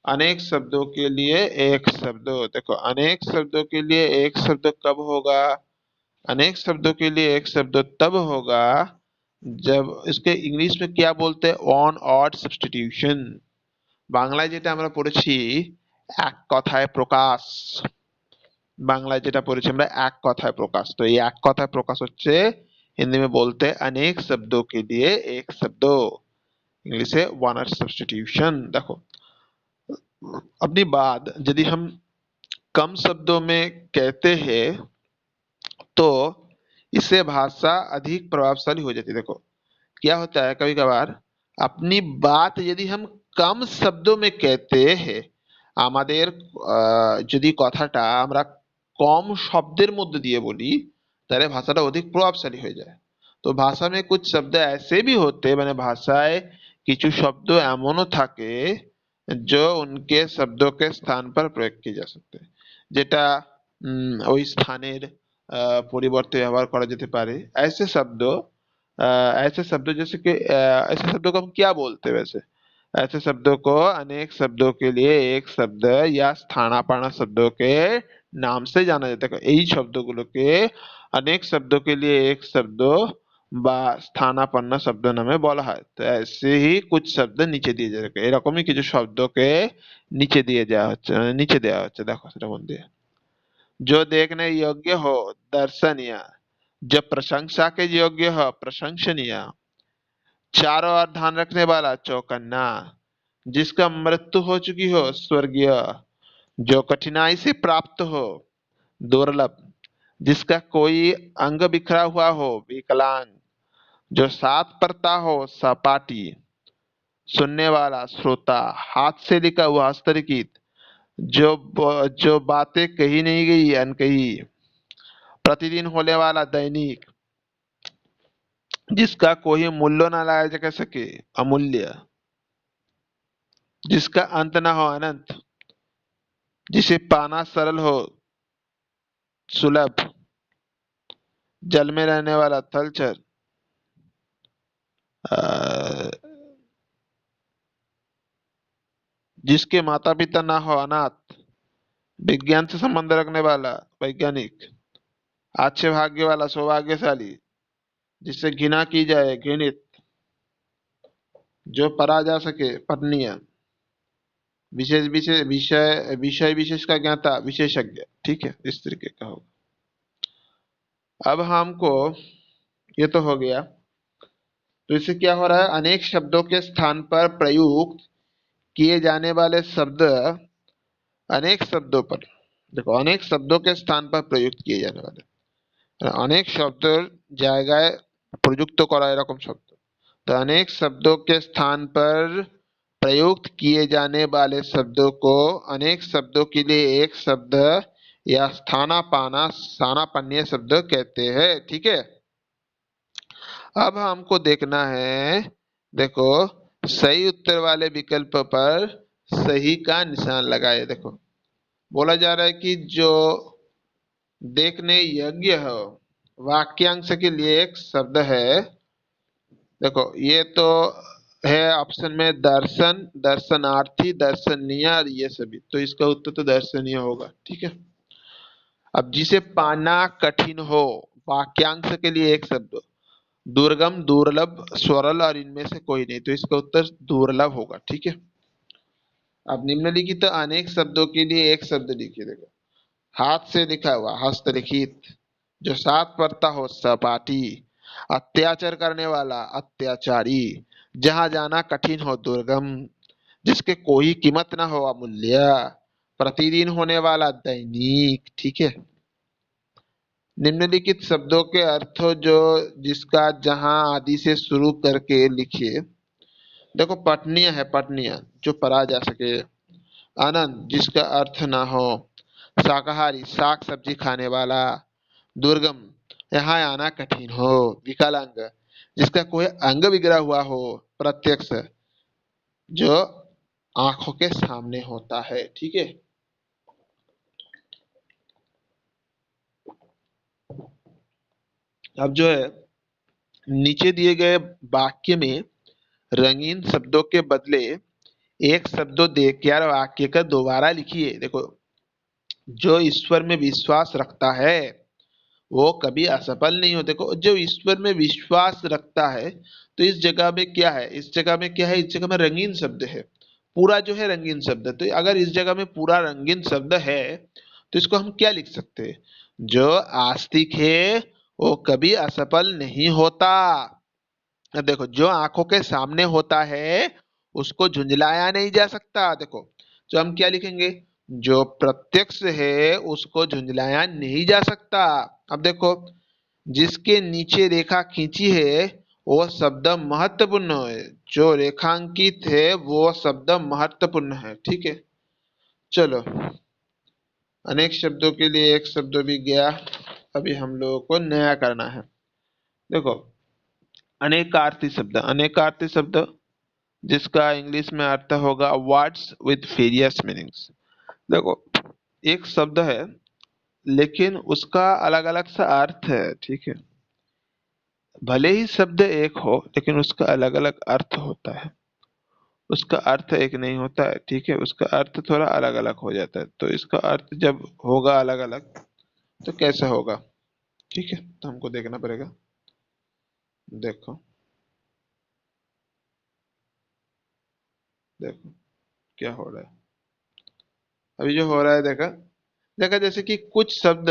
अनेक शब्दों के लिए एक शब्द। देखो अनेक शब्दों के लिए एक शब्द कब होगा, अनेक शब्दों के लिए एक शब्द तब होगा जब इसके इंग्लिश में क्या बोलते हैं অন অড সাবস্টিটিউশন। বাংলায় যেটা আমরা পড়েছি এক কথায় প্রকাশ, বাংলায় যেটা পড়েছি আমরা এক কথায় প্রকাশ, তো এই এক কথায় প্রকাশ হচ্ছে हिंदी में बोलते हैं अनेक शब्दों के लिए एक शब्द, इंग्लिश है वन वर्ड सब्स्टिट्यूशन। देखो अपनी बात यदि हम कम शब्दों में कहते हैं तो इससे भाषा अधिक प्रभावशाली हो जाती है। देखो क्या होता है कभी कभार अपनी बात यदि हम कम शब्दों में कहते हैं, আমাদের যদি কথাটা আমরা কম শব্দের মধ্যে দিয়ে বলি তাহলে ভাষাটা অধিক প্রভাবশালী হয়ে যায়। তো ভাষা में कुछ शब्द ऐसे भी होते हैं, মানে ভাষায় কিছু শব্দ এমনও থাকে जो उनके शब्दों के स्थान पर प्रयोग किए जा सकते हैं, যেটা ওই স্থানের পরিবর্তে ব্যবহার করা যেতে পারে। ऐसे शब्दों जैसे कि ऐसे शब्दों को हम क्या बोलते हैं वैसे, ऐसे शब्दों को अनेक शब्दों के लिए एक शब्द या स्थानापन्न शब्दों के नाम से जाना जाता है। এই শব্দগুলোকে अनेक शब्दों के लिए एक शब्द বা স্থানাপন্ন শব্দ নামে বলা হয়। তো ऐसे ही कुछ শব্দ নিচে দিয়ে যাবে, এরকমই কিছু শব্দকে নিচে দিয়ে দেওয়া হচ্ছে, নিচে দেওয়া হচ্ছে, দেখো সেটা মন দিয়ে। जो देखने योग्य हो दर्शनीय, जो प्रशंसा के योग्य हो प्रशंसनीय, चारों ओर ध्यान रखने वाला चौकन्ना, जिसका मृत्यु हो चुकी हो स्वर्गीय, जो कठिनाई से प्राप्त हो दुर्लभ, जिसका कोई अंग बिखरा हुआ हो विकलांग, जो साथ पढ़ता हो सपाटी, सुनने वाला श्रोता, हाथ से लिखा हुआ हस्तलिखित, जो बातें कही नहीं गई अनकही, प्रतिदिन होने वाला दैनिक, जिसका कोई मूल्य ना लगाया जा सके अमूल्य, जिसका अंत ना हो अनंत, जिसे पाना सरल हो सुलभ, जल में रहने वाला थलचर, अ, जिसके माता पिता ना हो अनाथ, विज्ञान से संबंध रखने वाला वैज्ञानिक, अच्छे भाग्य वाला सौभाग्यशाली, जिससे घृणा की जाए घृणित, जो पढ़ा जा सके पठनीय, विशेष विशेष विषय विषय विशेष का ज्ञाता विशेषज्ञ। ठीक है, इस तरीके का होगा। अब हमको ये तो हो गया। तो इससे क्या हो रहा है, अनेक शब्दों के स्थान पर प्रयुक्त किए जाने वाले शब्द, अनेक शब्दों पर, देखो अनेक शब्दों के स्थान पर प्रयुक्त किए जाने वाले, অনেক শব্দের জায়গায় প্রযুক্ত করা এরকম শব্দ। तो अनेक शब्दों के स्थान पर प्रयुक्त किए जाने वाले शब्दों को अनेक शब्दों के लिए एक शब्द या स्थानापाना स्थानापन्य शब्द कहते हैं। ठीक है, अब हमको देखना है, देखो सही उत्तर वाले विकल्प पर सही का निशान लगाए। देखो बोला जा रहा है कि जो देखने योग्य हो वाक्यांश के लिए एक शब्द है। देखो ये तो है ऑप्शन में दर्शन, दर्शनार्थी, दर्शनीय और ये सभी, तो इसका उत्तर तो दर्शनीय होगा। ठीक है, अब जिसे पाना कठिन हो वाक्यांश के लिए एक शब्द, दुर्गम, दुर्लभ, स्वरल और इनमें से कोई नहीं, तो इसका उत्तर दुर्लभ होगा। ठीक है, अब निम्नलिखित अनेक शब्दों के लिए एक शब्द लिखिए। देखो हाथ से लिखा हुआ हस्तलिखित, जो साथ पढ़ता हो सपाटी, अत्याचार करने वाला अत्याचारी, जहां जाना कठिन हो दुर्गम, जिसके कोई कीमत ना हो अमूल्य, प्रतिदिन होने वाला दैनिक। ठीक है, निम्नलिखित शब्दों के अर्थ जो जिसका जहां आदि से शुरू करके लिखिए। देखो पठनीय है, पठनीय जो पढ़ा जा सके, अनंत जिसका अर्थ ना हो, शाकाहारी साग सब्जी खाने वाला, दुर्गम यहाँ आना कठिन हो, विकलांग जिसका कोई अंग बिगड़ा हुआ हो, प्रत्यक्ष जो आंखों के सामने होता है। ठीक है, अब जो है नीचे दिए गए वाक्य में रंगीन शब्दों के बदले एक शब्द देकर वाक्य का दोबारा लिखिए। देखो जो ईश्वर में विश्वास रखता है वो कभी असफल नहीं होते। देखो जो ईश्वर में विश्वास रखता है, तो इस जगह में क्या है, इस जगह में क्या है, इस जगह में रंगीन शब्द है, पूरा जो है रंगीन शब्द है। तो अगर इस जगह में पूरा रंगीन शब्द है तो इसको हम क्या लिख सकते हैं, जो आस्तिक है वो कभी असफल नहीं होता। अब देखो जो आंखों के सामने होता है उसको झुंझलाया नहीं जा सकता। देखो तो हम क्या लिखेंगे, जो प्रत्यक्ष है उसको झुंझलाया नहीं जा सकता। अब देखो जिसके नीचे रेखा खींची है वो शब्द महत्वपूर्ण है, जो रेखांकित है वो शब्द महत्वपूर्ण है। ठीक है, चलो अनेक शब्दों के लिए एक शब्द भी गया, अभी हम लोगों को नया करना है। देखो अनेकार्थी शब्द, अनेकार्थी शब्द जिसका इंग्लिश में अर्थ होगा वर्ड्स विथ वेरियस मीनिंग्स। देखो एक शब्द है लेकिन उसका अलग अलग सा अर्थ है। ठीक है, भले ही शब्द एक हो लेकिन उसका अलग अलग अर्थ होता है, उसका अर्थ एक नहीं होता है। ठीक है, उसका अर्थ थोड़ा अलग अलग हो जाता है। तो इसका अर्थ जब होगा अलग अलग तो कैसे होगा, ठीक है, तो हमको देखना पड़ेगा। देखो देखो क्या हो रहा है, अभी जो हो रहा है देखा, देखा जैसे कि कुछ शब्द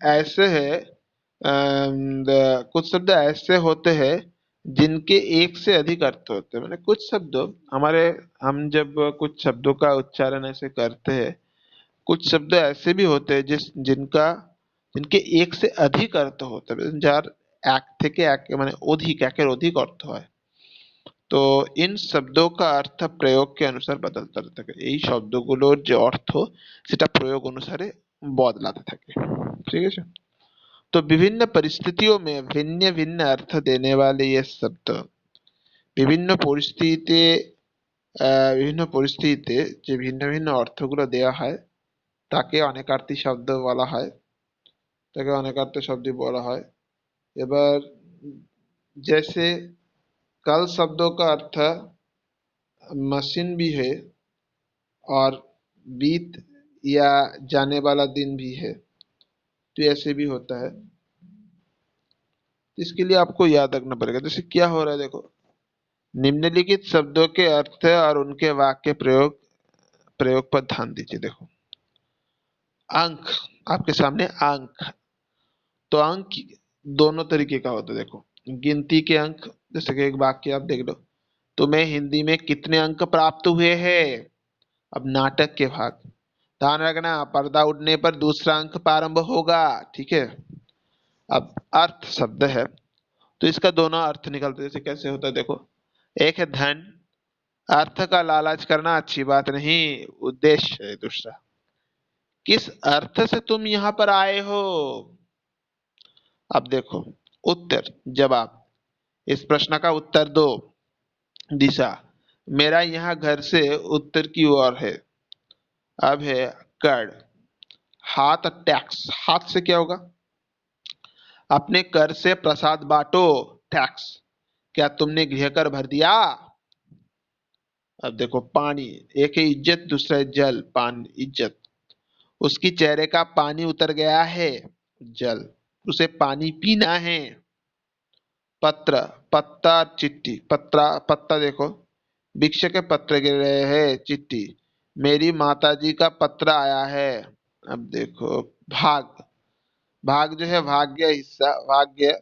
ऐसे हैं, कुछ शब्द ऐसे होते हैं जिनके एक से अधिक अर्थ होते हैं। मैंने कुछ शब्द हमारे, हम जब कुछ शब्दों का उच्चारण ऐसे करते हैं, कुछ शब्द ऐसे भी होते हैं जिनके एक से अधिक अर्थ होते हैं, যার এক থেকে এক মানে অধিক একের অধিক অর্থ হয়। তো इन শব্দों का अर्थ प्रयोग के अनुसार बदलता रहता है। এই শব্দগুলোর যে অর্থ সেটা প্রয়োগ অনুসারে বদলাতে থাকে। ঠিক আছে? तो विभिन्न परिस्थितियों में भिन्न भिन्न अर्थ देने वाले ये शब्द বিভিন্ন পরিস্থিতিতে বিভিন্ন পরিস্থিতিতে যে ভিন্ন ভিন্ন অর্থগুলো দেওয়া হয় তাকে অনেকার্থী শব্দ বলা হয়। তাকে অনেকার্থী শব্দ বলা হয়। এবার जैसे कल शब्दों का अर्थ मशीन भी है और बीत या जाने वाला दिन भी है, तो ऐसे भी होता है। इसके लिए आपको याद रखना पड़ेगा। जैसे क्या हो रहा है देखो, निम्नलिखित शब्दों के अर्थ और उनके वाक्य प्रयोग प्रयोग पर ध्यान दीजिए। देखो, अंक, आपके सामने अंक, तो अंक दोनों तरीके का होता है। देखो, गिनती के अंक, जैसे कि एक वाक्य आप देख लो, तुम्हें हिंदी में कितने अंक प्राप्त हुए हैं। अब नाटक के भाग, ध्यान रखना, पर्दा उठने पर दूसरा अंक प्रारंभ होगा। ठीक है? अब अर्थ शब्द है तो इसका दोनों अर्थ निकलते हैं। जैसे कैसे होता है देखो, एक है धन, अर्थ का लालच करना अच्छी बात नहीं, उद्देश्य है दूसरा। किस अर्थ से तुम यहाँ पर आए हो। अब देखो, उत्तर, जवाब, इस प्रश्न का उत्तर दो। दिशा, मेरा यहाँ घर से उत्तर की ओर है। अब है कर, हाथ, टैक्स, हाथ से क्या होगा, अपने कर से प्रसाद बांटो, टैक्स, क्या तुमने गृहकर भर दिया। अब देखो, पानी, एक है इज्जत, दूसरा है जल। पानी, इज्जत, उसकी चेहरे का पानी उतर गया है, जल, उसे पानी पीना है। पत्र, पत्ता, चिट्ठी, पत्रा, पत्ता देखो, भिक्षा के पत्र गिर रहे हैं, चिट्ठी, मेरी माताजी का पत्र आया है। अब देखो, भाग, भाग जो है भाग्य, हिस्सा, भाग्य,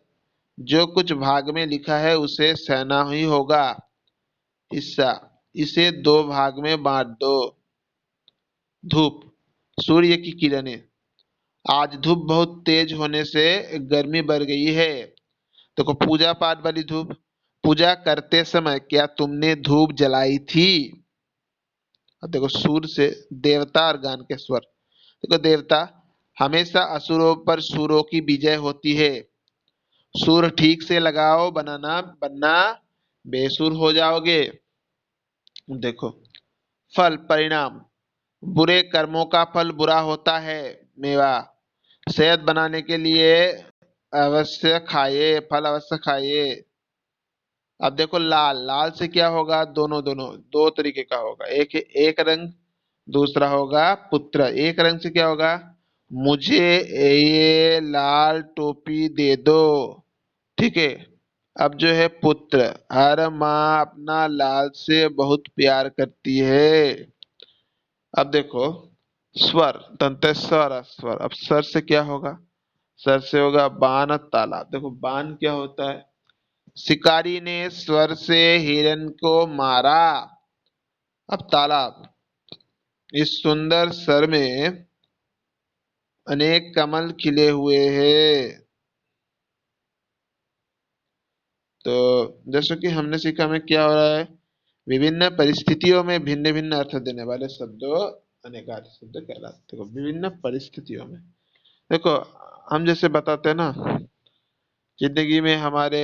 जो कुछ भाग में लिखा है उसे सहना ही होगा, हिस्सा, इसे दो भाग में बांट दो। धूप, सूर्य की किरणें, आज धूप बहुत तेज होने से गर्मी बढ़ गई है। देखो, पूजा पाठ वाली धूप, पूजा करते समय क्या तुमने धूप जलाई थी। अब देखो, सूर से देवता और गान के स्वर, देखो, देवता, हमेशा असुरों पर सूरों की विजय होती है, सुर ठीक से लगाओ, बनाना बनना बेसुर हो जाओगे। देखो, फल, परिणाम, बुरे कर्मों का फल बुरा होता है, मेवा, सेहत बनाने के लिए अवश्य खाइए, फल अवश्य खाइए। अब देखो, लाल, लाल से क्या होगा, दोनों दोनों दो तरीके का होगा, एक है एक रंग, दूसरा होगा पुत्र। एक रंग से क्या होगा, मुझे ये लाल टोपी दे दो। ठीक है? अब जो है पुत्र, हर माँ अपना लाल से बहुत प्यार करती है। अब देखो, स्वर, दंत स्वर, स्वर, अब सर से क्या होगा, सर से होगा बाण, तालाब। देखो, बाण क्या होता है, शिकारी ने स्वर से हिरन को मारा। अब तालाब, इस सुंदर सर में अनेक कमल खिले हुए हैं। तो जैसे कि हमने सीखा, में क्या हो रहा है, विभिन्न परिस्थितियों में भिन्न भिन्न अर्थ देने वाले शब्दों अनेकार्थ शब्द कहलाते हैं। देखो, विभिन्न परिस्थितियों में, देखो, हम जैसे बताते हैं ना, जिंदगी में हमारे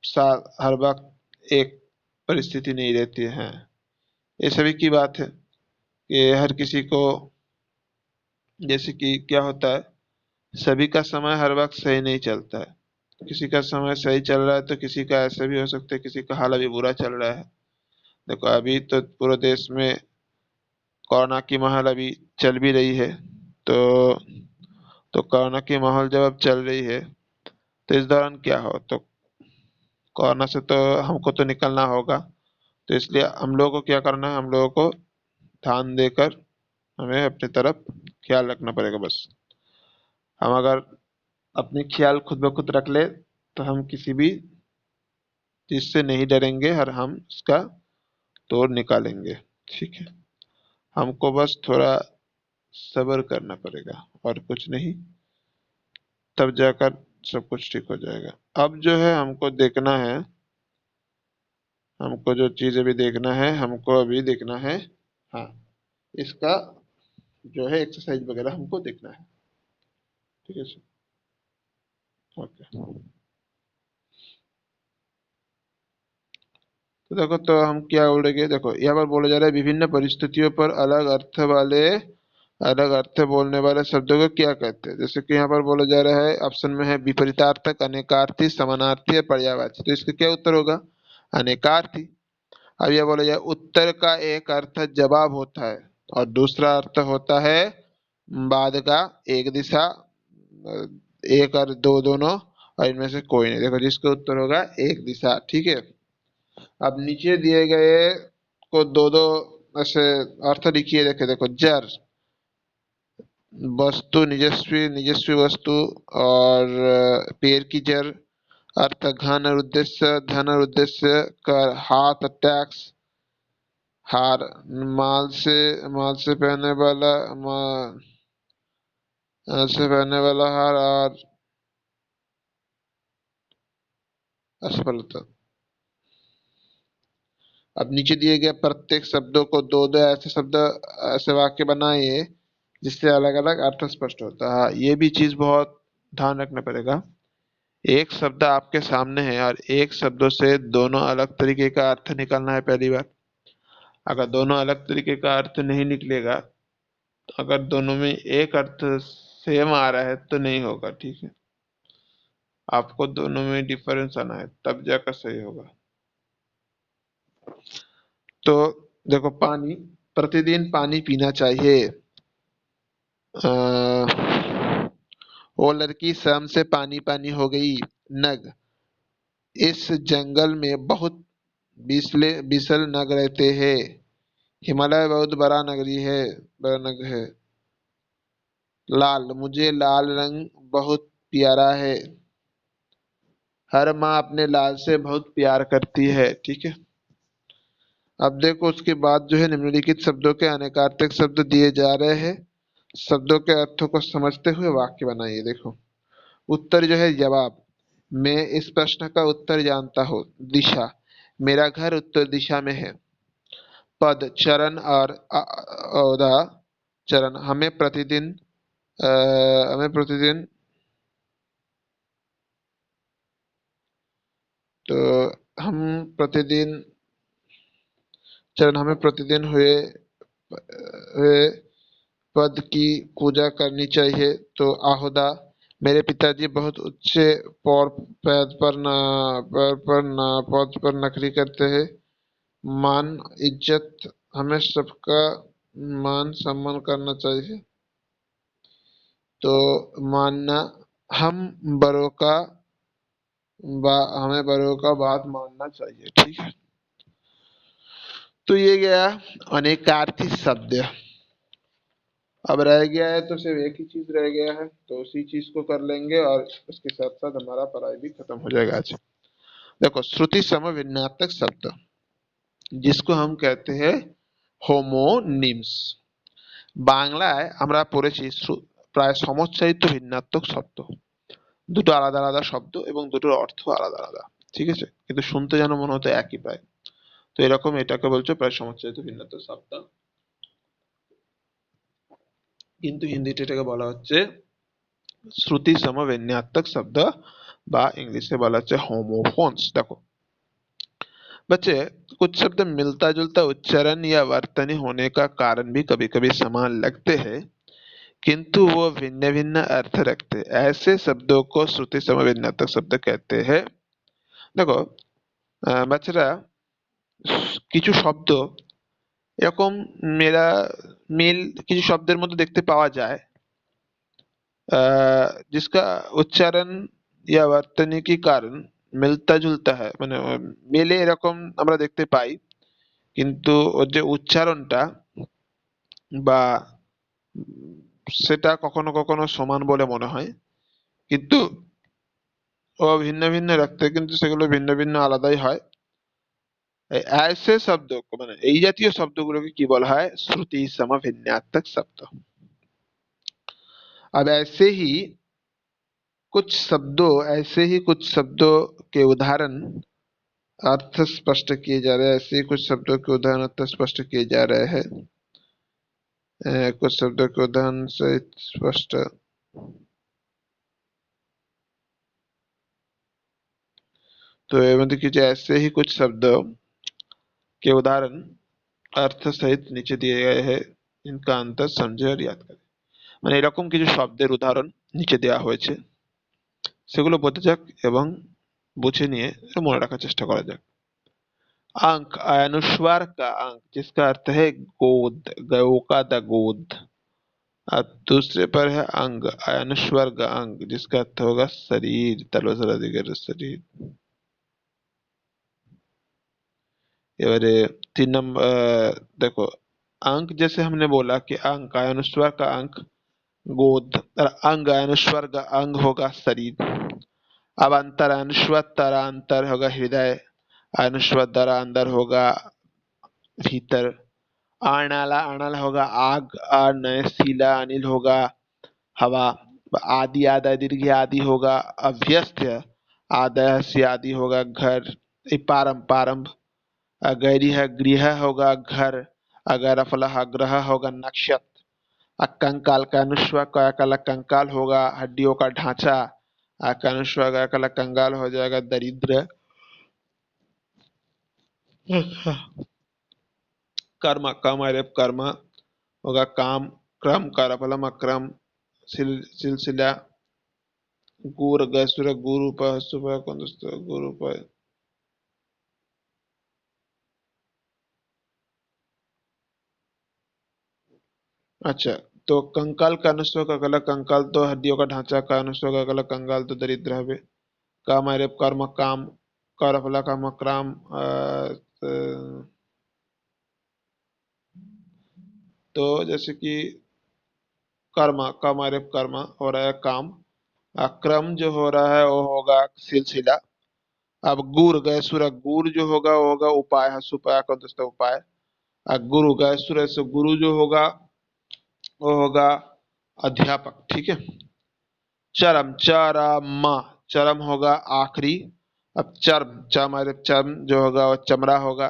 साथ हर वक्त एक परिस्थिति नहीं रहती है। ये सभी की बात है कि हर किसी को, जैसे कि क्या होता है, सभी का समय हर वक्त सही नहीं चलता है। किसी का समय सही चल रहा है तो किसी का ऐसे भी हो सकता है, किसी का हाल अभी बुरा चल रहा है। देखो, अभी तो पूरे देश में कोरोना की माहौल अभी चल भी रही है। तो कोरोना की माहौल जब अब चल रही है तो इस दौरान क्या हो, तो कोरोना से तो हमको तो निकलना होगा। तो इसलिए हम लोगों को क्या करना है, हम लोगों को ध्यान देकर हमें अपनी तरफ ख्याल रखना पड़ेगा बस। हम अगर अपनी ख्याल खुद ब खुद रख ले तो हम किसी भी चीज से नहीं डरेंगे और हम इसका तोड़ निकालेंगे। ठीक है, हमको बस थोड़ा सब्र करना पड़ेगा और कुछ नहीं, तब जाकर सब कुछ ठीक हो जाएगा। अब जो है हमको देखना है, हमको जो चीज अभी देखना है, हमको अभी देखना है, हाँ, इसका जो है एक्सरसाइज वगैरह हमको देखना है। ठीक है सर, ओके। तो देखो, तो हम क्या बोल रहे हैं, देखो यहाँ पर बोला जा रहा है विभिन्न परिस्थितियों पर अलग अर्थ बोलने वाले शब्दों को क्या कहते हैं। जैसे कि यहाँ पर बोला जा रहा है, ऑप्शन में है विपरीतार्थक, अनेकार्थी, समानार्थी और पर्यायवाची। तो इसका क्या उत्तर होगा? अनेकार्थी। अब यह बोला जाए उत्तर का एक अर्थ जवाब होता है और दूसरा अर्थ होता है बाद का, एक दिशा, एक और दो, दोनों, और इनमें से कोई नहीं। देखो जिसका उत्तर होगा एक दिशा। ठीक है, अब नीचे दिए गए को दो दो ऐसे अर्थ लिखिए। देखे, देखो जर वस्तु, निजस्वी निजस्वी वस्तु, और पेड़ की जड़, अर्थ घन और उद्देश्य, धन और उद्देश्य, कर हाथ, टैक्स, हार, माल से पहनने वाला, से पहनने वाला हार, और असफलता। अब नीचे दिए गए प्रत्येक शब्दों को दो दो ऐसे शब्द, ऐसे वाक्य बनाइए जिससे अलग अलग अर्थ स्पष्ट होता है। हाँ, ये भी चीज बहुत ध्यान रखना पड़ेगा। एक शब्द आपके सामने है और एक शब्दों से दोनों अलग तरीके का अर्थ निकालना है पहली बार। अगर दोनों अलग तरीके का अर्थ नहीं निकलेगा, तो अगर दोनों में एक अर्थ सेम आ रहा है तो नहीं होगा। ठीक है, आपको दोनों में डिफरेंस आना है तब जाकर सही होगा। तो देखो, पानी, प्रतिदिन पानी पीना चाहिए। वो लड़की शर्म से पानी पानी हो गई। नग, इस जंगल में बहुत बिसल नग रहते हैं। हिमालय बहुत बड़ा नग है। लाल, मुझे लाल रंग बहुत प्यारा है। हर माँ अपने लाल से बहुत प्यार करती है। ठीक है, अब देखो उसके बाद जो है निम्नलिखित शब्दों के अनेकार्थक शब्द दिए जा रहे हैं। शब्दों के अर्थों को समझते हुए वाक्य बनाइए। देखो, उत्तर जो है जवाब, मैं इस प्रश्न का उत्तर जानता हूँ। दिशा, मेरा घर उत्तर दिशा में है। पद, चरण और औदा, चरण, हमें प्रतिदिन, तो हम प्रतिदिन, चरण, हमें प्रतिदिन हुए पद की पूजा करनी चाहिए। तो आहुदा, मेरे पिताजी बहुत ऊंचे पद पर नौकरी करते हैं। मान, इज्जत, हमें सबका मान सम्मान करना चाहिए। तो मानना, हम बड़ों का हमें बड़ों का बात मानना चाहिए। ठीक है, तो ये गया अनेकार्थी शब्द। अब रह गया है तो सिर्फ एक ही चीज रह गया है, तो उसी चीज को कर लेंगे और उसके साथ साथ हमारा पढ़ाई भी खत्म हो जाएगा आज। देखो, श्रुति समविन्यासक शब्द, जिसको हम कहते हैं होमोनिम्स। বাংলায় আমরা পড়েছি প্রায় সমচ্চারিত ভিন্নাত্মক শব্দ, দুটো আলাদা আলাদা শব্দ এবং দুটোর অর্থ আলাদা আলাদা। ঠিক আছে, কিন্তু শুনতে যেন মনে হতো একই প্রায়। তো এরকম এটাকে বলছে প্রায় সমচ্চারিত ভিন্নাত্মক শব্দ, কিন্তু হিন্দিতে এটাকে বলা হচ্ছে শ্রুতি समविन्यासक शब्द, বা इंग्लिश में बोला जाए होमोफोन्स। देखो बच्चे, कुछ शब्द मिलता जुलता उच्चारण या वर्तनी होने का कारण भी कभी कभी समान लगते हैं, किंतु वो भिन्न भिन्न अर्थ रखते हैं। ऐसे शब्दों को श्रुति समविन्यासक शब्द कहते हैं। देखो বাচ্চারা, কিছু শব্দ এরকম মেলা মিল কিছু শব্দের মধ্যে দেখতে পাওয়া যায়, जिसका उच्चारण या वर्तनी के कारण মিলতা ঝুলতা হয়, মানে মেলে এরকম আমরা দেখতে পাই, কিন্তু ওর যে উচ্চারণটা বা সেটা কখনো কখনো সমান বলে মনে হয়, কিন্তু ও ভিন্ন ভিন্ন রাখতে, কিন্তু সেগুলো ভিন্ন ভিন্ন আলাদাই হয়। ऐसे शब्दों को মানে এই জাতীয় শব্দগুলোকে কি বলা হয়? শ্রুতি समभिन्नार्थक शब्द। अब ऐसे ही कुछ शब्दों के उदाहरण अर्थ स्पष्ट किए जा रहे हैं। ऐसे ही कुछ शब्दों के उदाहरण अर्थ स्पष्ट किए जा रहे हैं। कुछ शब्दों के उदाहरण से स्पष्ट, तो ये मतलब कि जो ऐसे ही कुछ शब्दों के उदाहरण अर्थ सहित नीचे दिए गए हैं, इनका अंतर समझे और याद करें। মানে এরকম কিছু শব্দের উদাহরণ নিচে দেওয়া হয়েছে, সেগুলো বোঝা যাক এবং বুঝে নিয়ে মনে রাখার চেষ্টা করা যাক। अंक अनुस्वार का अंक, जिसका अर्थ है गोद, गौ का द गोद। अब दूसरे पर है अंग, अनुस्वार का अंग, जिसका अर्थ होगा शरीर, तलवसर अधिकार शरीर। এবারে 3 नंबर देखो, अंक जैसे हमने बोला कि अंक अनुस्वार का अंक गोद, और अंग अनुस्वार का अंग होगा शरीर। अब अंतर अनुस्वार तरा अंतर होगा हृदय, अनुस्वार दरा अंदर होगा भीतर। आनाला अनल होगा आग, अनशीला अनिल होगा हवा। आदि आदा दीर्घ आदि होगा अभ्यस्त, आदय से आदि होगा घर। पारम पारंभ, गैरी है गृह होगा घर। अगर अफलाह ग्रह होगा नक्षत्र। कंकाल का अनुस्वार का काला कंकाल होगा हड्डियों का ढांचा। का अनुस्वार का काला कंगाल हो जाएगा दरिद्र। कर्म कम अरेप कर्म होगा काम, क्रम कारफलम अक्रम, सिलसिला। गुर गैसुर गुरु पर सुबह गुरु पर। अच्छा, तो कंकाल का अनुस्वार का गला कंकाल तो हड्डियों का ढांचा, का अनुस्वार का गला कंगाल तो दरिद्र है। काम अरेप कर्म काम, कारफला काम क्राम। तो जैसे कि कर्म कर्म अरेप कर्म हो रहा है काम, क्रम जो हो रहा है वो होगा सिलसिला। अब गुर गए सुर, गुर जो होगा वो होगा उपाय, सुपाय का दोस्तों उपाय। गुरु गए सुर से गुरु जो होगा वो होगा अध्यापक, ठीक है। चरम चरम, चरम होगा आखिरी। अब चर्म चम चर्म जो होगा वो चमड़ा होगा।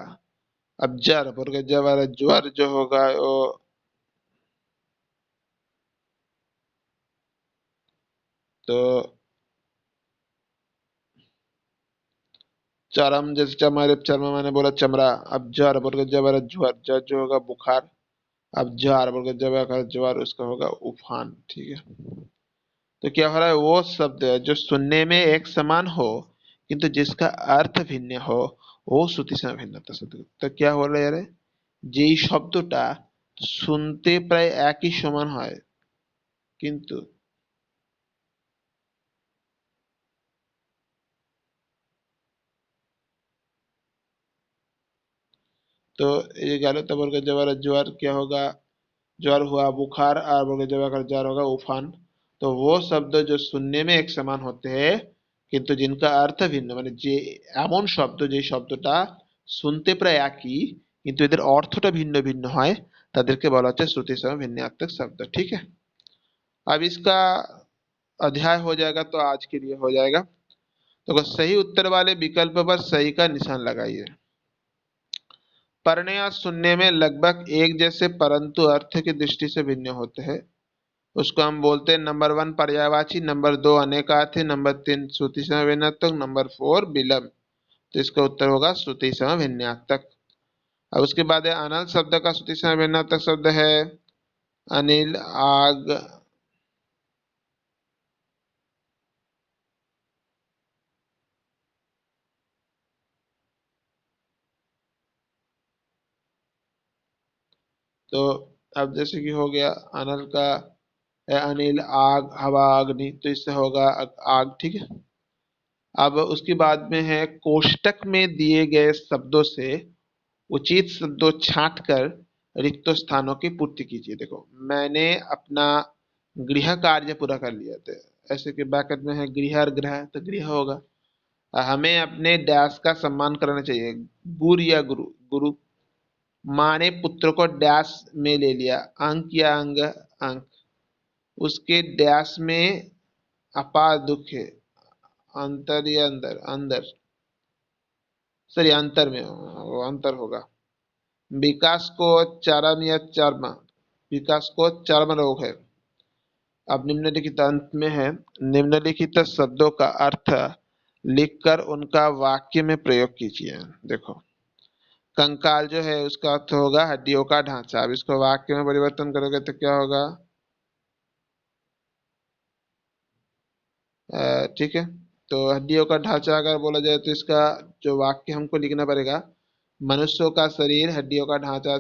अब जर बोल के जबर ज्वर जो होगा वो, तो चरम जैसे चमारे चर्म मैंने बोला चमड़ा। अब जर बोल के जबर ज्वर, जर जो होगा बुखार। अब जार बोल के जबर का ज्वर, उसका होगा उफान, ठीक है। तो क्या हो रहा है? वो शब्द जो सुनने में एक समान हो किंतु जिसका अर्थ ভিন্ন हो, ও শ্রুতি ভিন্নতা শব্দ। তো क्या হলো यार, যেই শব্দটা শুনতে প্রায় একই সমান হয় কিন্তু, तो ये गलत है बोल के जबर ज्वर क्या होगा? ज्वर हुआ बुखार, और बोल के जबर का ज्वर होगा उफान। तो वो शब्द जो सुनने में एक समान होते हैं কিন্তু जिनका अर्थ ভিন্ন, মানে যে এমন শব্দ যে শব্দটা শুনতে প্রায় একই কিন্তু এদের অর্থটা ভিন্ন ভিন্ন হয়, তাদেরকে বলা হচ্ছে শ্রুতি সম भिन्नार्थक शब्द, ठीक है। अब इसका अध्याय हो जाएगा तो आज के लिए हो जाएगा। तो सही उत्तर वाले विकल्प पर सही का निशान लगाइए। पढ़ने या सुनने में लगभग एक जैसे परंतु अर्थ की दृष्टि से भिन्न होते हैं, उसको हम बोलते हैं नंबर 1 पर्यायवाची, नंबर 2 अनेकार्थी, नंबर 3 श्रुति समभिन्नार्थक, नंबर 4 विलंब। तो इसका उत्तर होगा श्रुति समभिन्नार्थक। अब उसके बाद है अनल शब्द का श्रुति समभिन्नार्थक शब्द है अनिल आग। तो अब जैसे कि हो गया अनल का है अनिल आग हवा अग्नि, तो इससे होगा आग, ठीक है। अब उसके बाद में है कोष्टक में दिए गए शब्दों से उचित शब्दों छांट कर रिक्त स्थानों की पूर्ति कीजिए। देखो, मैंने अपना गृह कार्य पूरा कर लिया था। ऐसे कि ब्रैकेट में है गृह और ग्रह, तो गृह होगा। हमें अपने डैश का सम्मान करना चाहिए। गुरु या गुरु, गुरु। माँ ने पुत्र को डैश में ले लिया, अंक या अंग, अंक। उसके डैश में अपार दुख है, अंतर या अंदर, अंदर, सॉरी अंतर में, वो अंतर होगा। विकास को चरम या चर्म, विकास को चर्म रोग है। अब निम्नलिखित अंत में है, निम्नलिखित शब्दों का अर्थ लिखकर उनका वाक्य में प्रयोग कीजिए। देखो, कंकाल जो है उसका अर्थ होगा हड्डियों का ढांचा। अब इसको वाक्य में परिवर्तन करोगे तो क्या होगा? ठीक है। तो हड्डियों का ढांचा अगर बोला जाए तो इसका जो वाक्य हमको लिखना पड़ेगा, मनुष्यों का शरीर हड्डियों का ढांचा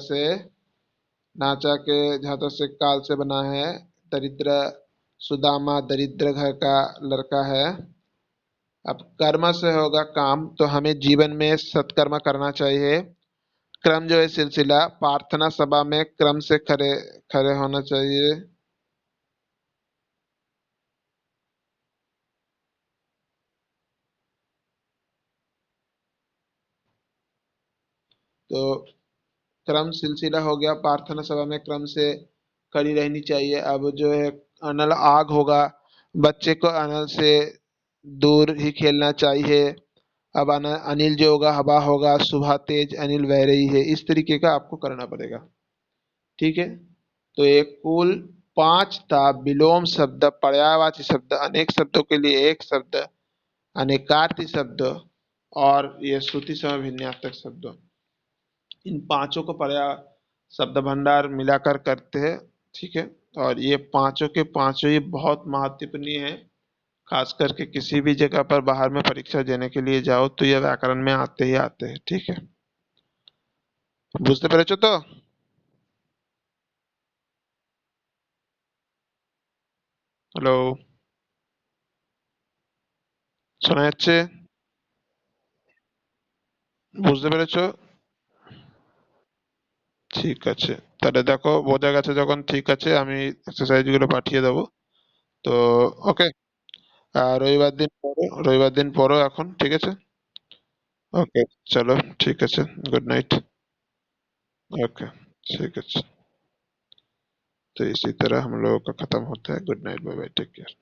के ढांचा से काल से बना है। दरिद्र, सुदामा दरिद्र घर का लड़का है। अब कर्म से होगा काम, तो हमें जीवन में सत्कर्म करना चाहिए। क्रम जो है सिलसिला, प्रार्थना सभा में क्रम से खड़े खड़े होना चाहिए। तो क्रम सिलसिला हो गया, प्रार्थना सभा में क्रम से खड़ी रहनी चाहिए। अब जो है अनल आग होगा, बच्चे को अनल से दूर ही खेलना चाहिए। अब अनिल जो होगा हवा होगा, सुबह तेज अनिल बह रही है। इस तरीके का आपको करना पड़ेगा। ठीक है। तो एक कुल 5 था। विलोम शब्द, पर्यायवाची शब्द, अनेक शब्दों के लिए एक शब्द, अनेकार्थी शब्द, और ये श्रुति समय भिन्नार्थक शब्द। इन पांचों को पर्याय शब्द भंडार मिलाकर करते हैं। ठीक है। और ये पांचों के पांचों ही बहुत महत्वपूर्ण है। खास करके किसी भी जगह पर बाहर में परीक्षा देने के लिए जाओ तो ये व्याकरण में आते ही आते हैं। ठीक है। বুঝতে পেরেছো তো? হ্যালো, শোনা যাচ্ছে? বুঝতে পেরেছো? ঠিক আছে। তাহলে দেখো বোঝা গেছে যখন, ঠিক আছে আমি এক্সারসাইজ গুলো পাঠিয়ে দেবো। তো ওকে। আর রবিবার দিন পড়ো এখন, ঠিক আছে? ओके, चलो ठीक है। Good night. ओके, ठीक है। तो इसी तरह हम लोगों का खत्म होता है। Good night, bye bye, take care.